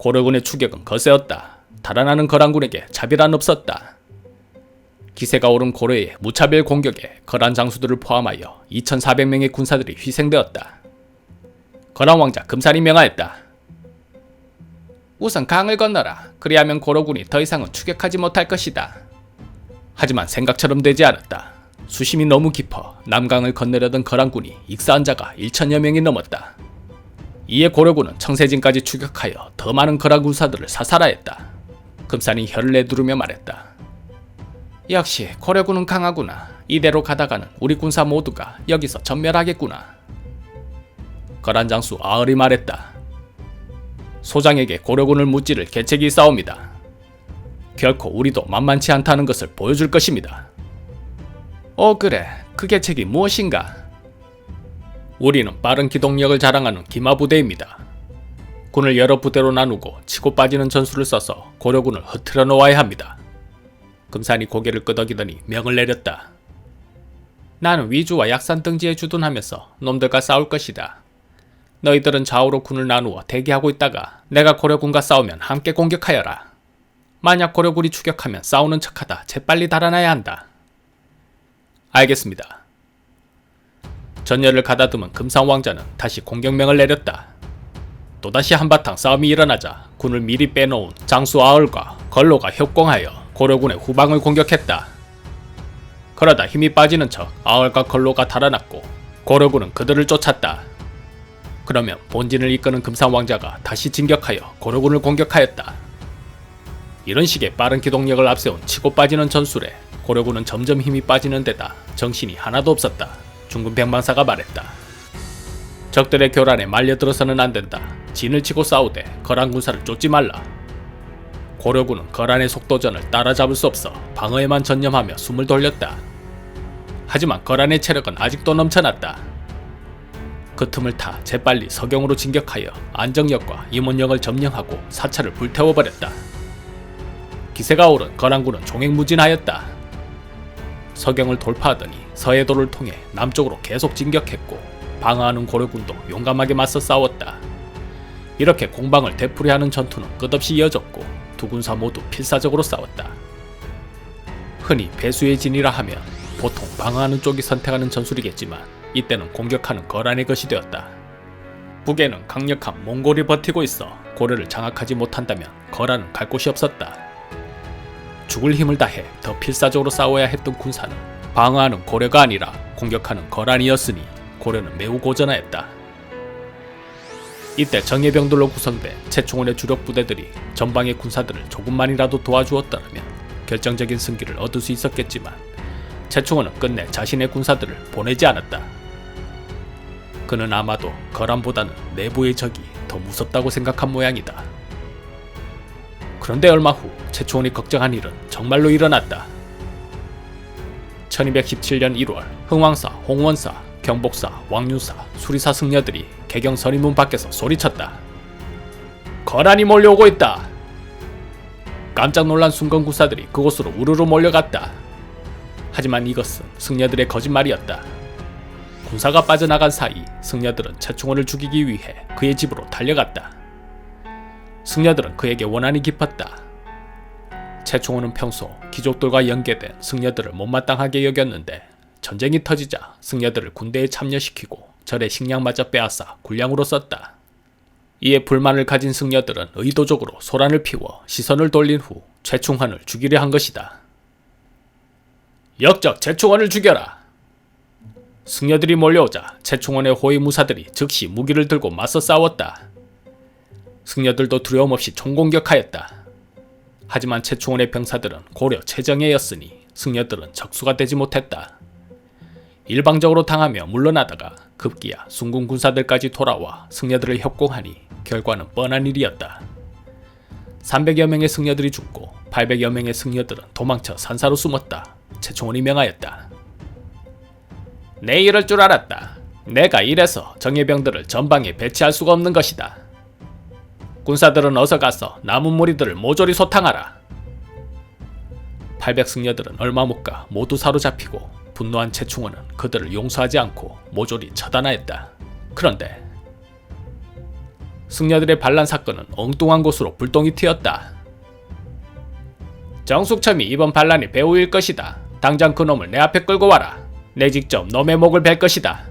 고려군의 추격은 거세었다. 달아나는 거란군에게 차별은 없었다. 기세가 오른 고려의 무차별 공격에 거란 장수들을 포함하여 2400명의 군사들이 희생되었다. 거란 왕자 금산이 명하였다. 우선 강을 건너라. 그리하면 고려군이 더 이상은 추격하지 못할 것이다. 하지만 생각처럼 되지 않았다. 수심이 너무 깊어 남강을 건너려던 거란군이 익사한 자가 1000여 명이 넘었다. 이에 고려군은 청세진까지 추격하여 더 많은 거란 군사들을 사살하였다. 금산이 혀를 내두르며 말했다. 역시 고려군은 강하구나. 이대로 가다가는 우리 군사 모두가 여기서 전멸하겠구나. 거란 장수 아을이 말했다. 소장에게 고려군을 무찌를 계책이 있사옵니다. 결코 우리도 만만치 않다는 것을 보여줄 것입니다. 그래. 그 계책이 무엇인가? 우리는 빠른 기동력을 자랑하는 기마부대입니다. 군을 여러 부대로 나누고 치고 빠지는 전술을 써서 고려군을 흐트러 놓아야 합니다. 금산이 고개를 끄덕이더니 명을 내렸다. 나는 위주와 약산 등지에 주둔하면서 놈들과 싸울 것이다. 너희들은 좌우로 군을 나누어 대기하고 있다가 내가 고려군과 싸우면 함께 공격하여라. 만약 고려군이 추격하면 싸우는 척하다 재빨리 달아나야 한다. 알겠습니다. 전열을 가다듬은 금산왕자는 다시 공격명을 내렸다. 또다시 한바탕 싸움이 일어나자 군을 미리 빼놓은 장수 아을과 걸로가 협공하여 고려군의 후방을 공격했다. 그러다 힘이 빠지는 척 아을과 걸로가 달아났고 고려군은 그들을 쫓았다. 그러면 본진을 이끄는 금산왕자가 다시 진격하여 고려군을 공격하였다. 이런 식의 빠른 기동력을 앞세운 치고 빠지는 전술에 고려군은 점점 힘이 빠지는 데다 정신이 하나도 없었다. 중군 백만사가 말했다. 적들의 교란에 말려들어서는 안된다. 진을 치고 싸우되 거란 군사를 쫓지 말라. 고려군은 거란의 속도전을 따라잡을 수 없어 방어에만 전념하며 숨을 돌렸다. 하지만 거란의 체력은 아직도 넘쳐났다. 그 틈을 타 재빨리 서경으로 진격하여 안정역과 임원역을 점령하고 사찰을 불태워버렸다. 기세가 오른 거란군은 종횡무진하였다. 서경을 돌파하더니 서해도를 통해 남쪽으로 계속 진격했고 방어하는 고려군도 용감하게 맞서 싸웠다. 이렇게 공방을 되풀이하는 전투는 끝없이 이어졌고 두 군사 모두 필사적으로 싸웠다. 흔히 배수의 진이라 하면 보통 방어하는 쪽이 선택하는 전술이겠지만 이때는 공격하는 거란의 것이 되었다. 북에는 강력한 몽골이 버티고 있어 고려를 장악하지 못한다면 거란은 갈 곳이 없었다. 죽을 힘을 다해 더 필사적으로 싸워야 했던 군사는 방어하는 고려가 아니라 공격하는 거란이었으니 고려는 매우 고전하였다. 이때 정예병들로 구성된 최충원의 주력 부대들이 전방의 군사들을 조금만이라도 도와주었더라면 결정적인 승기를 얻을 수 있었겠지만 최충원은 끝내 자신의 군사들을 보내지 않았다. 그는 아마도 거란보다는 내부의 적이 더 무섭다고 생각한 모양이다. 그런데 얼마 후 최충원이 걱정한 일은 정말로 일어났다. 1217년 1월 흥왕사, 홍원사, 경복사, 왕윤사, 수리사 승려들이 개경 선인문 밖에서 소리쳤다. 거란이 몰려오고 있다. 깜짝 놀란 순건구사들이 그곳으로 우르르 몰려갔다. 하지만 이것은 승려들의 거짓말이었다. 군사가 빠져나간 사이 승려들은 최충원을 죽이기 위해 그의 집으로 달려갔다. 승려들은 그에게 원한이 깊었다. 최충원은 평소 귀족들과 연계된 승려들을 못마땅하게 여겼는데 전쟁이 터지자 승려들을 군대에 참여시키고 절의 식량마저 빼앗아 군량으로 썼다. 이에 불만을 가진 승려들은 의도적으로 소란을 피워 시선을 돌린 후 최충원을 죽이려 한 것이다. 역적 최충원을 죽여라! 승려들이 몰려오자 최충원의 호위무사들이 즉시 무기를 들고 맞서 싸웠다. 승려들도 두려움없이 총공격하였다. 하지만 최충원의 병사들은 고려 최정예였으니 승려들은 적수가 되지 못했다. 일방적으로 당하며 물러나다가 급기야 순군 군사들까지 돌아와 승려들을 협공하니 결과는 뻔한 일이었다. 300여 명의 승려들이 죽고 800여 명의 승려들은 도망쳐 산사로 숨었다. 최충원이 명하였다. 내 이럴 줄 알았다. 내가 이래서 정예병들을 전방에 배치할 수가 없는 것이다. 군사들은 어서 가서 남은 무리들을 모조리 소탕하라. 800승려들은 얼마 못 가 모두 사로잡히고 분노한 최충원은 그들을 용서하지 않고 모조리 처단하였다. 그런데 승려들의 반란 사건은 엉뚱한 곳으로 불똥이 튀었다. 정숙첨이 이번 반란의 배후일 것이다. 당장 그놈을 내 앞에 끌고 와라. 내 직접 놈의 목을 벨 것이다.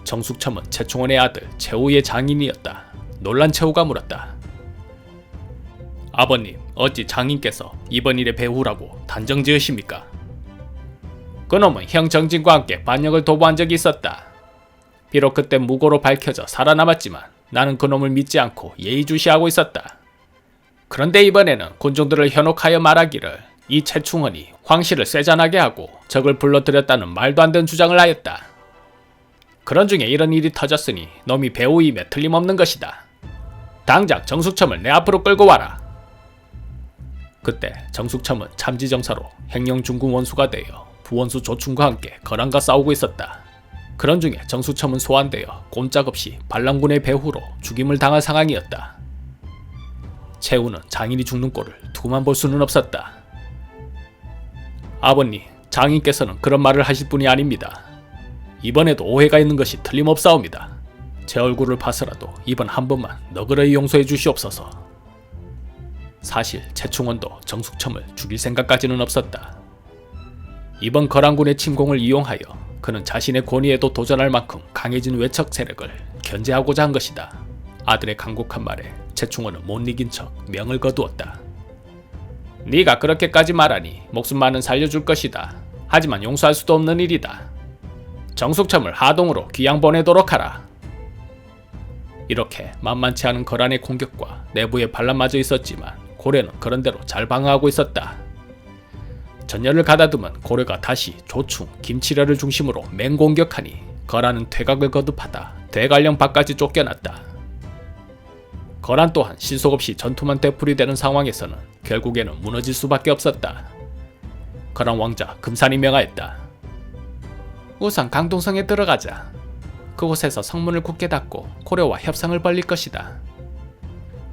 정숙첨은 최충원의 아들 최우의 장인이었다. 놀란 최우가 물었다. 아버님, 어찌 장인께서 이번 일의 배후라고 단정 지으십니까? 그놈은 형 정진과 함께 반역을 도모한 적이 있었다. 비록 그때 무고로 밝혀져 살아남았지만 나는 그놈을 믿지 않고 예의주시하고 있었다. 그런데 이번에는 군중들을 현혹하여 말하기를 이 최충원이 황씨를 쇠잔하게 하고 적을 불러들였다는 말도 안 되는 주장을 하였다. 그런 중에 이런 일이 터졌으니 놈이 배후임에 틀림없는 것이다. 당장 정숙첨을 내 앞으로 끌고 와라. 그때 정숙첨은 참지정사로 행령중궁 원수가 되어 부원수 조충과 함께 거란과 싸우고 있었다. 그런 중에 정숙첨은 소환되어 꼼짝없이 반란군의 배후로 죽임을 당할 상황이었다. 최우는 장인이 죽는 꼴을 두고만 볼 수는 없었다. 아버님, 장인께서는 그런 말을 하실 분이 아닙니다. 이번에도 오해가 있는 것이 틀림없사옵니다. 제 얼굴을 봐서라도 이번 한 번만 너그러이 용서해 주시옵소서. 사실 최충원도 정숙첨을 죽일 생각까지는 없었다. 이번 거란군의 침공을 이용하여 그는 자신의 권위에도 도전할 만큼 강해진 외척 세력을 견제하고자 한 것이다. 아들의 간곡한 말에 최충원은 못 이긴 척 명을 거두었다. 네가 그렇게까지 말하니 목숨만은 살려줄 것이다. 하지만 용서할 수도 없는 일이다. 정숙첨을 하동으로 귀양 보내도록 하라. 이렇게 만만치 않은 거란의 공격과 내부의 반란마저 있었지만 고려는 그런대로 잘 방어하고 있었다. 전열을 가다듬은 고려가 다시 조충, 김치려를 중심으로 맹공격하니 거란은 퇴각을 거듭하다 대관령 밖까지 쫓겨났다. 거란 또한 실속 없이 전투만 되풀이되는 상황에서는 결국에는 무너질 수밖에 없었다. 거란 왕자 금산이 명하였다. 우선 강동성에 들어가자. 그곳에서 성문을 굳게 닫고 고려와 협상을 벌릴 것이다.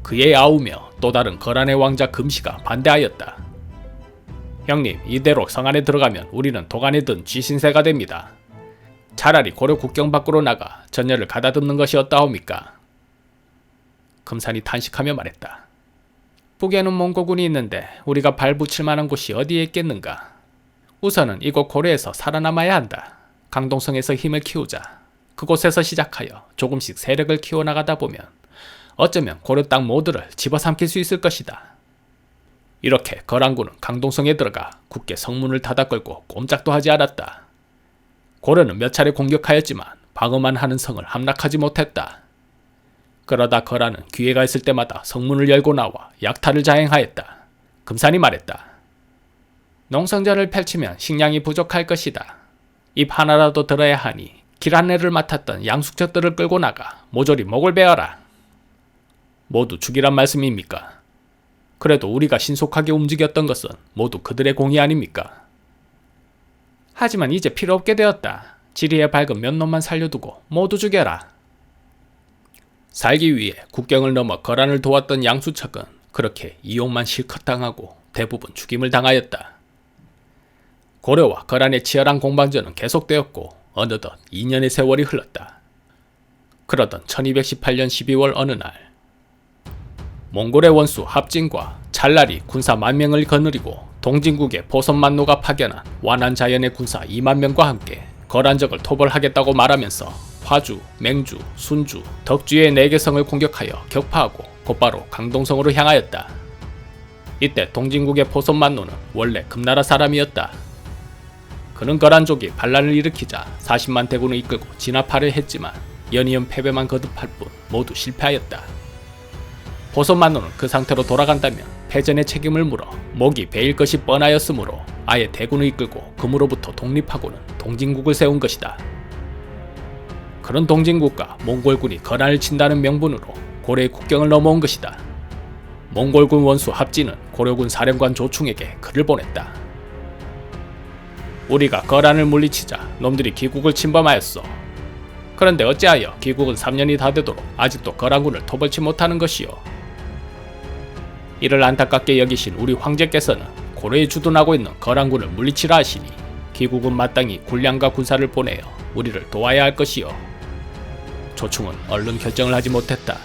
그에 아우며 또 다른 거란의 왕자 금시가 반대하였다. 형님, 이대로 성 안에 들어가면 우리는 도간에 든 쥐신세가 됩니다. 차라리 고려 국경 밖으로 나가 전열을 가다듬는 것이 어떠하옵니까? 금산이 탄식하며 말했다. 북에는 몽고군이 있는데 우리가 발붙일 만한 곳이 어디에 있겠는가? 우선은 이곳 고려에서 살아남아야 한다. 강동성에서 힘을 키우자. 그곳에서 시작하여 조금씩 세력을 키워나가다 보면 어쩌면 고려 땅 모두를 집어삼킬 수 있을 것이다. 이렇게 거란군은 강동성에 들어가 굳게 성문을 닫아 끌고 꼼짝도 하지 않았다. 고려는 몇 차례 공격하였지만 방어만 하는 성을 함락하지 못했다. 그러다 거란은 기회가 있을 때마다 성문을 열고 나와 약탈을 자행하였다. 금산이 말했다. 농성전을 펼치면 식량이 부족할 것이다. 입 하나라도 들어야 하니 길 안내를 맡았던 양숙적들을 끌고 나가 모조리 목을 베어라. 모두 죽이란 말씀입니까? 그래도 우리가 신속하게 움직였던 것은 모두 그들의 공이 아닙니까? 하지만 이제 필요 없게 되었다. 지리에 밝은 몇 놈만 살려두고 모두 죽여라. 살기 위해 국경을 넘어 거란을 도왔던 양수척은 그렇게 이용만 실컷 당하고 대부분 죽임을 당하였다. 고려와 거란의 치열한 공방전은 계속되었고 어느덧 2년의 세월이 흘렀다. 그러던 1218년 12월 어느 날 몽골의 원수 합진과 찰나리 군사 10,000명을 거느리고 동진국의 보선만노가 파견한 완한자연의 군사 20,000명과 함께 거란적을 토벌하겠다고 말하면서 화주, 맹주, 순주, 덕주의 4개 성을 공격하여 격파하고 곧바로 강동성으로 향하였다. 이때 동진국의 보선만노는 원래 금나라 사람이었다. 그는 거란족이 반란을 일으키자 40만 대군을 이끌고 진압하려 했지만 연이은 패배만 거듭할 뿐 모두 실패하였다. 보선만노는 그 상태로 돌아간다면 패전의 책임을 물어 목이 베일 것이 뻔하였으므로 아예 대군을 이끌고 금으로부터 독립하고는 동진국을 세운 것이다. 그런 동진국과 몽골군이 거란을 친다는 명분으로 고려의 국경을 넘어온 것이다. 몽골군 원수 합진은 고려군 사령관 조충에게 글을 보냈다. 우리가 거란을 물리치자 놈들이 기국을 침범하였어. 그런데 어찌하여 기국은 3년이 다 되도록 아직도 거란군을 토벌치 못하는 것이요. 이를 안타깝게 여기신 우리 황제께서는 고려에 주둔하고 있는 거란군을 물리치라 하시니 기국은 마땅히 군량과 군사를 보내어 우리를 도와야 할 것이요. 조충은 얼른 결정을 하지 못했다.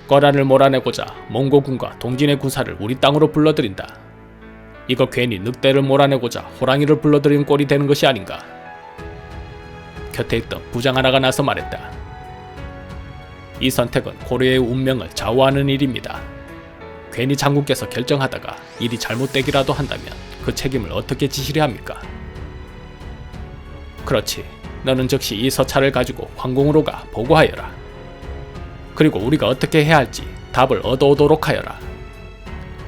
거란을 몰아내고자 몽고군과 동진의 군사를 우리 땅으로 불러들인다. 이거 괜히 늑대를 몰아내고자 호랑이를 불러들인 꼴이 되는 것이 아닌가. 곁에 있던 부장 하나가 나서 말했다. 이 선택은 고려의 운명을 좌우하는 일입니다. 괜히 장군께서 결정하다가 일이 잘못되기라도 한다면 그 책임을 어떻게 지시려 합니까? 그렇지. 너는 즉시 이 서찰을 가지고 황궁으로 가 보고하여라. 그리고 우리가 어떻게 해야 할지 답을 얻어오도록 하여라.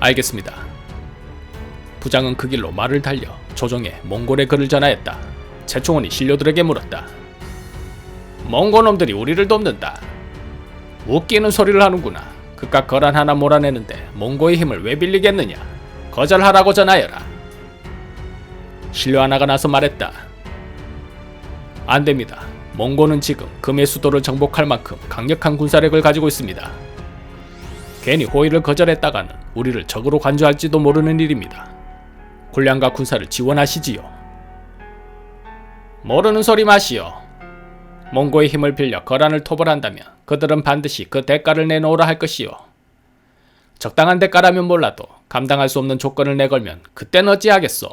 알겠습니다. 부장은 그 길로 말을 달려 조정에 몽골의 글을 전하였다. 최충원이 신료들에게 물었다. 몽골놈들이 우리를 돕는다. 웃기는 소리를 하는구나. 그깟 거란 하나 몰아내는데 몽고의 힘을 왜 빌리겠느냐. 거절하라고 전하여라. 신료 하나가 나서 말했다. 안됩니다. 몽고는 지금 금의 수도를 정복할 만큼 강력한 군사력을 가지고 있습니다. 괜히 호의를 거절했다가는 우리를 적으로 간주할지도 모르는 일입니다. 군량과 군사를 지원하시지요. 모르는 소리 마시오. 몽고의 힘을 빌려 거란을 토벌한다면 그들은 반드시 그 대가를 내놓으라 할 것이요. 적당한 대가라면 몰라도 감당할 수 없는 조건을 내걸면 그땐 어찌하겠소.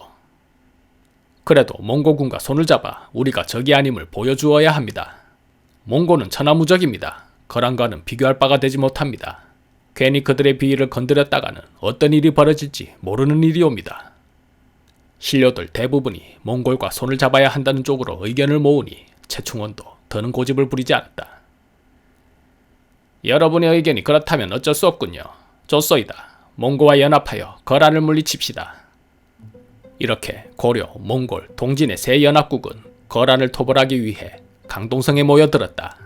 그래도 몽고군과 손을 잡아 우리가 적이 아님을 보여주어야 합니다. 몽고는 천하무적입니다. 거란과는 비교할 바가 되지 못합니다. 괜히 그들의 비위를 건드렸다가는 어떤 일이 벌어질지 모르는 일이옵니다. 신료들 대부분이 몽골과 손을 잡아야 한다는 쪽으로 의견을 모으니 최충원도 더는 고집을 부리지 않았다. 여러분의 의견이 그렇다면 어쩔 수 없군요. 좋소이다. 몽고와 연합하여 거란을 물리칩시다. 이렇게 고려, 몽골, 동진의 세 연합국은 거란을 토벌하기 위해 강동성에 모여들었다.